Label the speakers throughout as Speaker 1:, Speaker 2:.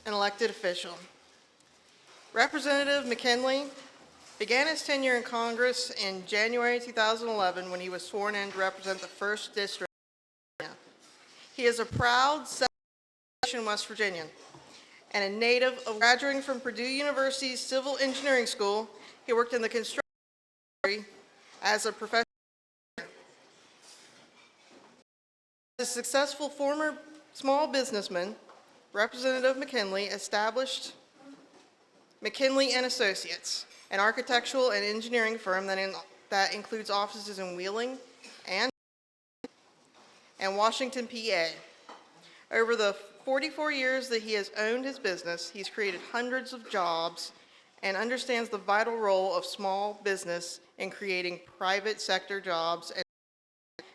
Speaker 1: an elected official. Representative McKinley began his tenure in Congress in January 2011 when he was sworn in to represent the 1st District of Virginia. He is a proud West Virginian and a native of graduating from Purdue University's Civil Engineering School. He worked in the construction industry as a professional. As a successful former small businessman, Representative McKinley established McKinley and Associates, an architectural and engineering firm that includes offices in Wheeling and Washington, PA. Over the 44 years that he has owned his business, he's created hundreds of jobs and understands the vital role of small business in creating private sector jobs and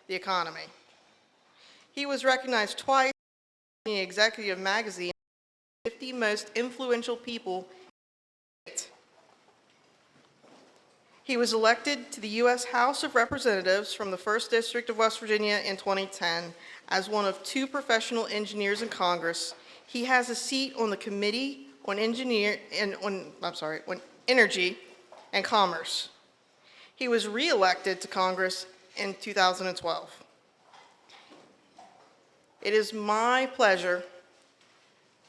Speaker 1: the economy. He was recognized twice in the Executive Magazine, 50 most influential people. He was elected to the U.S. House of Representatives from the 1st District of West Virginia in 2010 as one of 2 professional engineers in Congress. He has a seat on the Committee on Energy and Commerce. He was re-elected to Congress in 2012. It is my pleasure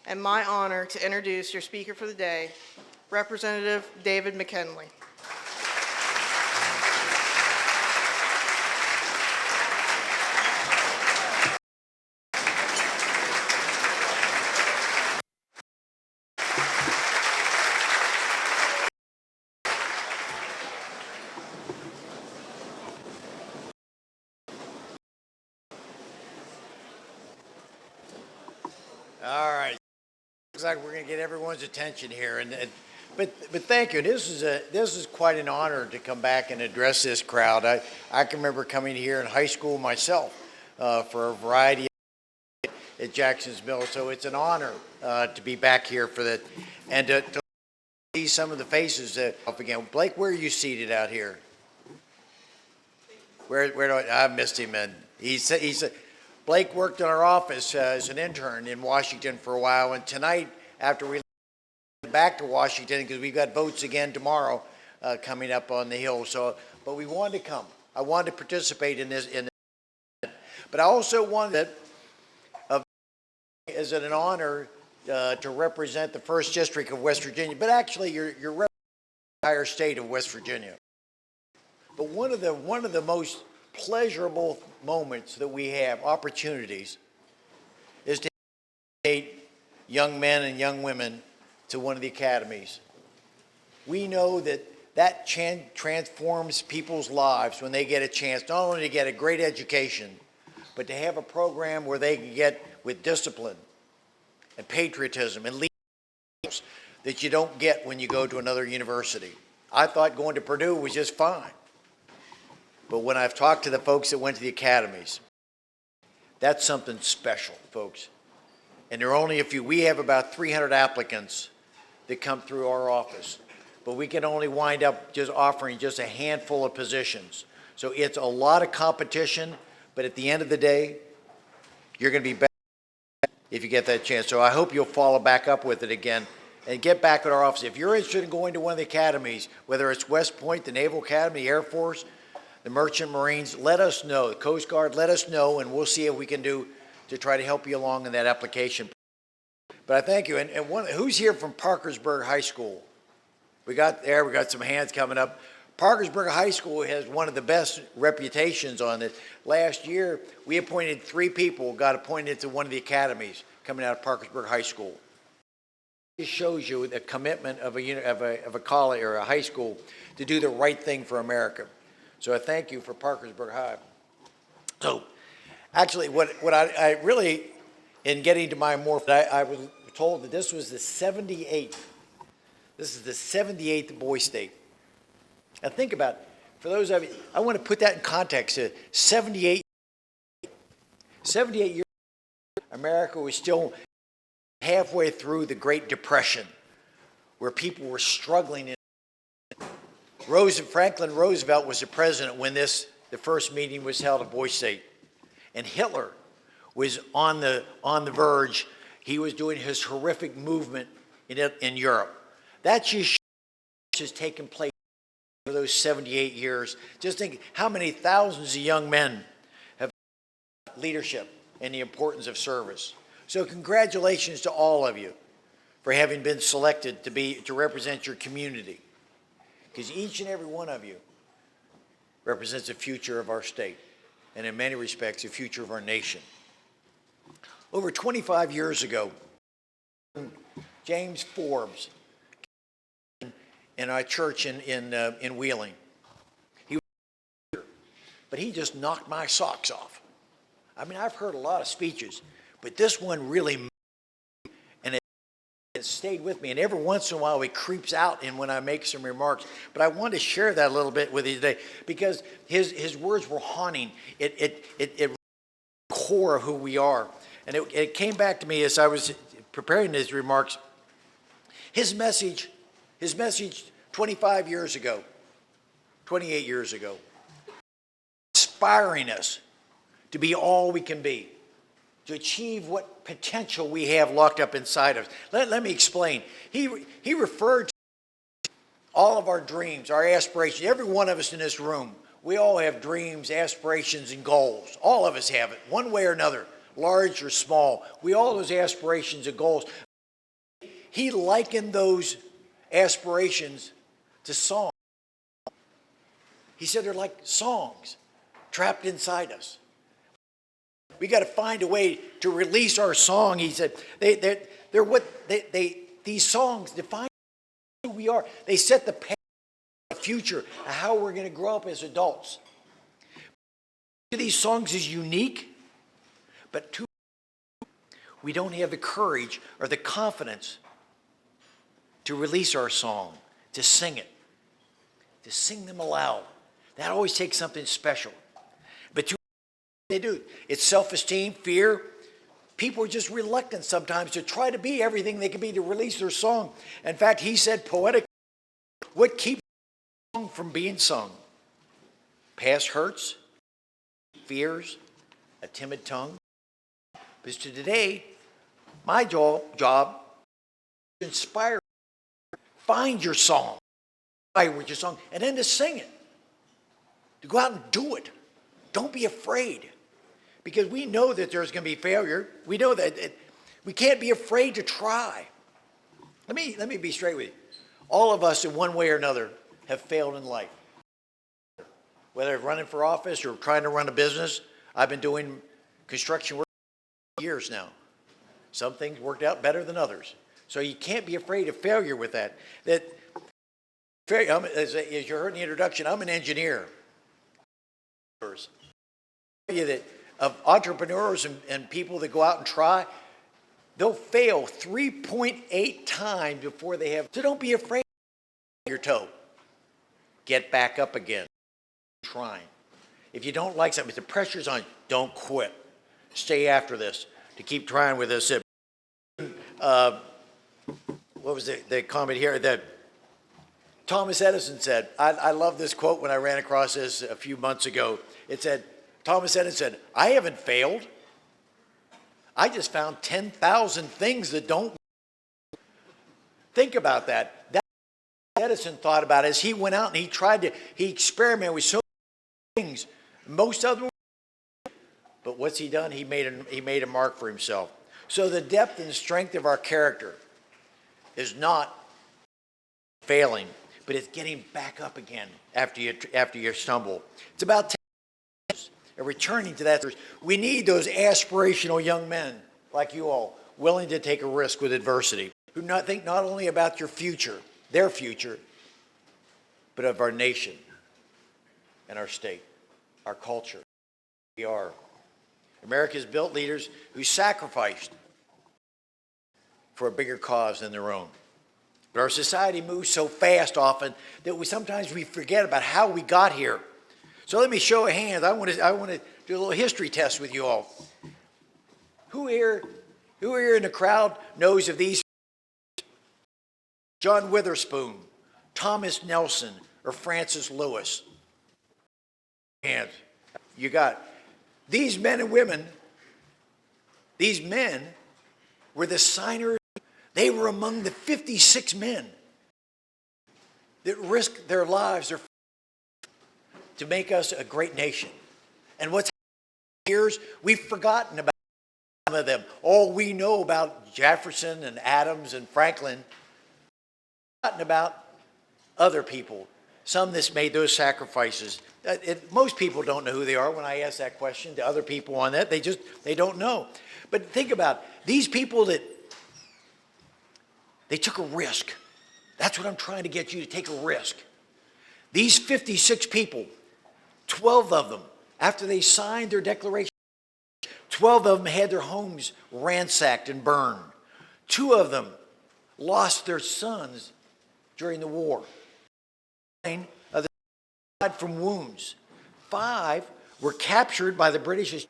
Speaker 1: and my honor to introduce your speaker for the day, Representative David McKinley.
Speaker 2: All right. Looks like we're going to get everyone's attention here, but thank you. This is quite an honor to come back and address this crowd. I can remember coming here in high school myself for a variety of at Jackson's Mill, so it's an honor to be back here for that and to see some of the faces up again. Blake, where are you seated out here? Where do I missed him, and he's Blake worked in our office as an intern in Washington for a while, and tonight, after we went back to Washington, because we've got votes again tomorrow coming up on the Hill, but we wanted to come. I wanted to participate in this, but I also wanted is it an honor to represent the 1st District of West Virginia, but actually you're representing the entire state of West Virginia. But one of the most pleasurable moments that we have, opportunities, is to take young men and young women to one of the academies. We know that transforms people's lives when they get a chance not only to get a great education, but to have a program where they can get with discipline and patriotism and leadership that you don't get when you go to another university. I thought going to Purdue was just fine. But when I've talked to the folks that went to the academies, that's something special, folks. And there are only a few. We have about 300 applicants that come through our office, but we can only wind up just offering just a handful of positions. So it's a lot of competition, but at the end of the day, you're going to be better if you get that chance. So I hope you'll follow back up with it again and get back at our office. If you're interested in going to one of the academies, whether it's West Point, the Naval Academy, the Air Force, the Merchant Marines, let us know. The Coast Guard, let us know, and we'll see what we can do to try to help you along in that application. But I thank you. And who's here from Parkersburg High School? We got some hands coming up. Parkersburg High School has one of the best reputations on it. Last year, we appointed 3 people, got appointed to one of the academies coming out of Parkersburg High School. It shows you the commitment of a college or a high school to do the right thing for America. So I thank you for Parkersburg High. So actually what I really, in getting to my more, I was told that this was the 78th. This is the 78th Boy State. Now think about it. For those of you, I want to put that in context. 78 years, America was still halfway through the Depression, where people were struggling. Franklin Roosevelt was the president when the first meeting was held at Boy State, and Hitler was on the verge, he was doing his horrific movement in Europe. That just has taken place for those 78 years. Just think how many thousands of young men have leadership and the importance of service. So congratulations to all of you for having been selected to represent your community, because each and every one of you represents the future of our state, and in many respects, the future of our nation. Over 25 years ago, James Forbes in our church in Wheeling, but he just knocked my socks off. I mean, I've heard a lot of speeches, but this one really, and it stayed with me. And every once in a while, it creeps out in when I make some remarks. But I wanted to share that a little bit with you today because his words were haunting. It core of who we are, and it came back to me as I was preparing his remarks. His message 25 years ago, 28 years ago, inspiring us to be all we can be, to achieve what potential we have locked up inside us. Let me explain. He referred to all of our dreams, our aspirations. Every one of us in this room, we all have dreams, aspirations, and goals. All of us have it, one way or another, large or small. We all have those aspirations and goals. He likened those aspirations to songs. He said they're like songs trapped inside us. We got to find a way to release our song. He said they're what these songs define who we are. They set the path for the future of how we're going to grow up as adults. These songs is unique, but we don't have the courage or the confidence to release our song, to sing it, to sing them aloud. That always takes something special. But they do. It's self-esteem, fear. People are just reluctant sometimes to try to be everything they can be, to release their song. In fact, he said poetic, what keeps a song from being sung? Past hurts, fears, a timid tongue. Because today, my job is to inspire, find your song, with your song, and then to sing it. To go out and do it. Don't be afraid. Because we know that there's going to be failure. We know that we can't be afraid to try. Let me be straight with you. All of us in one way or another have failed in life. Whether running for office or trying to run a business, I've been doing construction work for years now. Some things worked out better than others. So you can't be afraid of failure with that. As you heard in the introduction, I'm an engineer. That of entrepreneurs and people that go out and try, they'll fail 3.8 times before they have. So don't be afraid of your toe. Get back up again. Trying. If you don't like something, if the pressure's on, don't quit. Stay after this to keep trying with this. What was the comment here that Thomas Edison said? I love this quote when I ran across this a few months ago. It said, Thomas Edison said, I haven't failed. I just found 10,000 things that don't. Think about that. That's what Edison thought about as he went out and he experimented with so many things. Most of them were, but what's he done? He made a mark for himself. So the depth and strength of our character is not failing, but it's getting back up again after you stumble. It's about returning to that. We need those aspirational young men like you all, willing to take a risk with adversity, who think not only about your future, their future, but of our nation and our state, our culture. We are. America's built leaders who sacrificed for a bigger cause than their own. But our society moves so fast often that sometimes we forget about how we got here. So let me show a hand. I want to do a little history test with you all. Who here in the crowd knows of these? John Witherspoon, Thomas Nelson, or Francis Lewis? Hands. You got these men and women. These men were the signers. They were among the 56 men that risked their lives to make us a great nation. And what's happened years, we've forgotten about some of them. All we know about Jefferson and Adams and Franklin, we've forgotten about other people, some that made those sacrifices. Most people don't know who they are when I ask that question to other people on that. They don't know. But think about these people that they took a risk. That's what I'm trying to get you to take a risk. These 56 people, 12 of them, after they signed their declaration, 12 of them had their homes ransacked and burned. 2 of them lost their sons during the war. 9 of them died from wounds. 5 were captured by the British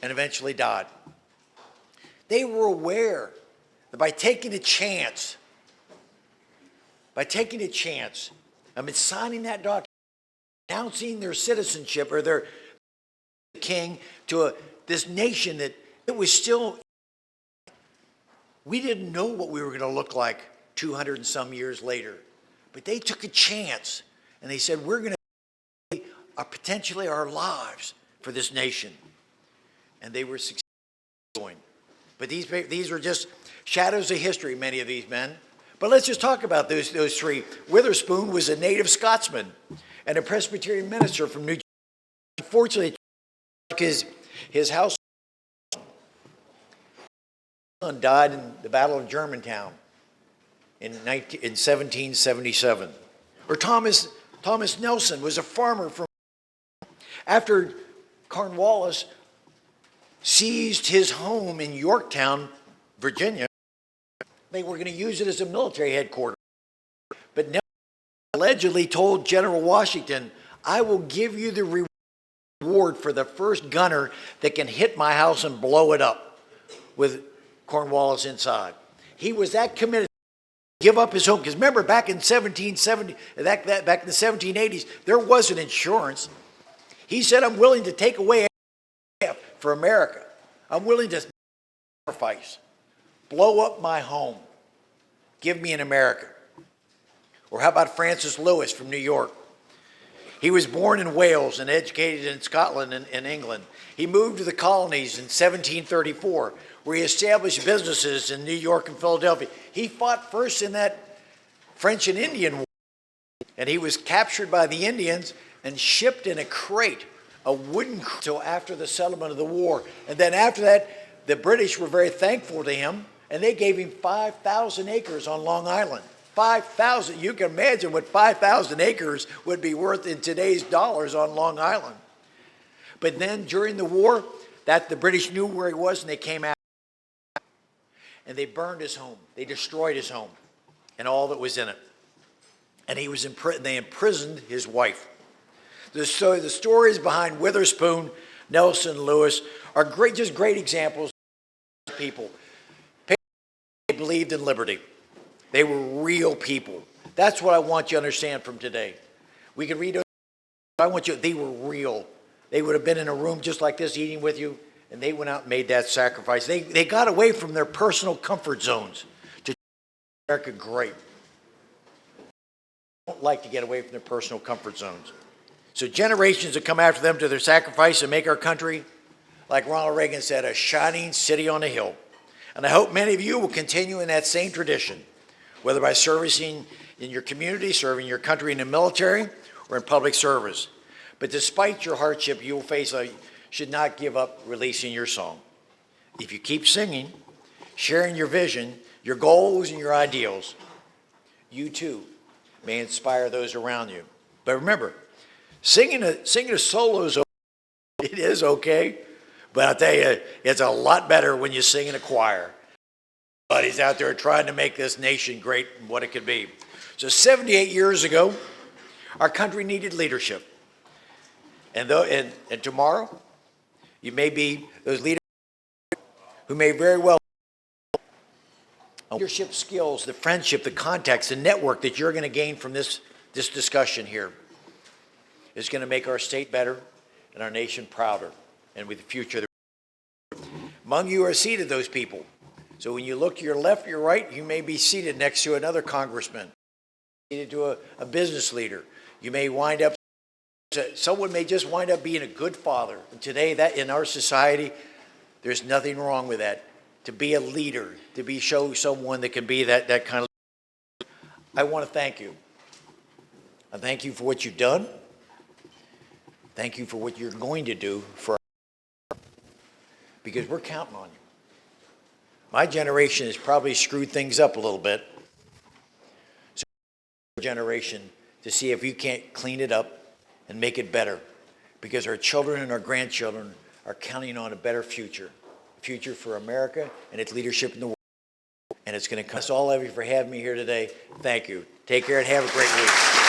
Speaker 2: and eventually died. They were aware that by taking a chance, signing that document, announcing their citizenship or their king to this nation, that it was still, we didn't know what we were going to look like 200 and some years later. But they took a chance and they said, we're going to potentially our lives for this nation. And they were successful doing. But these were just shadows of history, many of these men. But let's just talk about those 3. Witherspoon was a native Scotsman and a Presbyterian minister from New Jersey. Unfortunately, his house died in the Battle of Germantown in 1777. Or Thomas Nelson was a farmer from after Cornwallis seized his home in Yorktown, Virginia. They were going to use it as a military headquarters. But Nelson allegedly told General Washington, I will give you the reward for the first gunner that can hit my house and blow it up with Cornwallis inside. He was that committed to give up his home. Because remember, back in 1770, back in the 1780s, there wasn't insurance. He said, I'm willing to take away for America. I'm willing to sacrifice. Blow up my home. Give me an America. Or how about Francis Lewis from New York? He was born in Wales and educated in Scotland and England. He moved to the colonies in 1734, where he established businesses in New York and Philadelphia. He fought first in that French and Indian War, and he was captured by the Indians and shipped in a crate, a wooden crate, until after the settlement of the war. And then after that, the British were very thankful to him, and they gave him 5,000 acres on Long Island. 5,000. You can imagine what 5,000 acres would be worth in today's dollars on Long Island. But then during the war, the British knew where he was, and they came out. And they burned his home. They destroyed his home and all that was in it. And he was they imprisoned his wife. The stories behind Witherspoon, Nelson, Lewis are just great examples of people. They believed in liberty. They were real people. That's what I want you to understand from today. We can read, they were real. They would have been in a room just like this eating with you, and they went out and made that sacrifice. They got away from their personal comfort zones to make America great. They don't like to get away from their personal comfort zones. So generations have come after them to their sacrifice and make our country, like Ronald Reagan said, a shining city on a hill. And I hope many of you will continue in that same tradition, whether by servicing in your community, serving your country in the military, or in public service. But despite your hardship you will face, you should not give up releasing your song. If you keep singing, sharing your vision, your goals, and your ideals, you too may inspire those around you. But remember, singing a solo is okay. It is okay, but I'll tell you, it's a lot better when you sing in a choir. Everybody's out there trying to make this nation great and what it could be. So 78 years ago, our country needed leadership. And tomorrow, you may be those leaders who may very well leadership skills, the friendship, the contacts, the network that you're going to gain from this discussion here is going to make our state better and our nation prouder and with the future. Among you are seated those people. So when you look to your left, your right, you may be seated next to another congressman, seated to a business leader. You may wind up, someone may just wind up being a good father. And today, that in our society, there's nothing wrong with that. To be a leader, to show someone that can be that kind of. I want to thank you. I thank you for what you've done. Thank you for what you're going to do for our, because we're counting on you. My generation has probably screwed things up a little bit. So generation to see if you can't clean it up and make it better, because our children and our grandchildren are counting on a better future for America and its leadership in the world. And it's going to come. That's all of you for having me here today. Thank you. Take care and have a great week.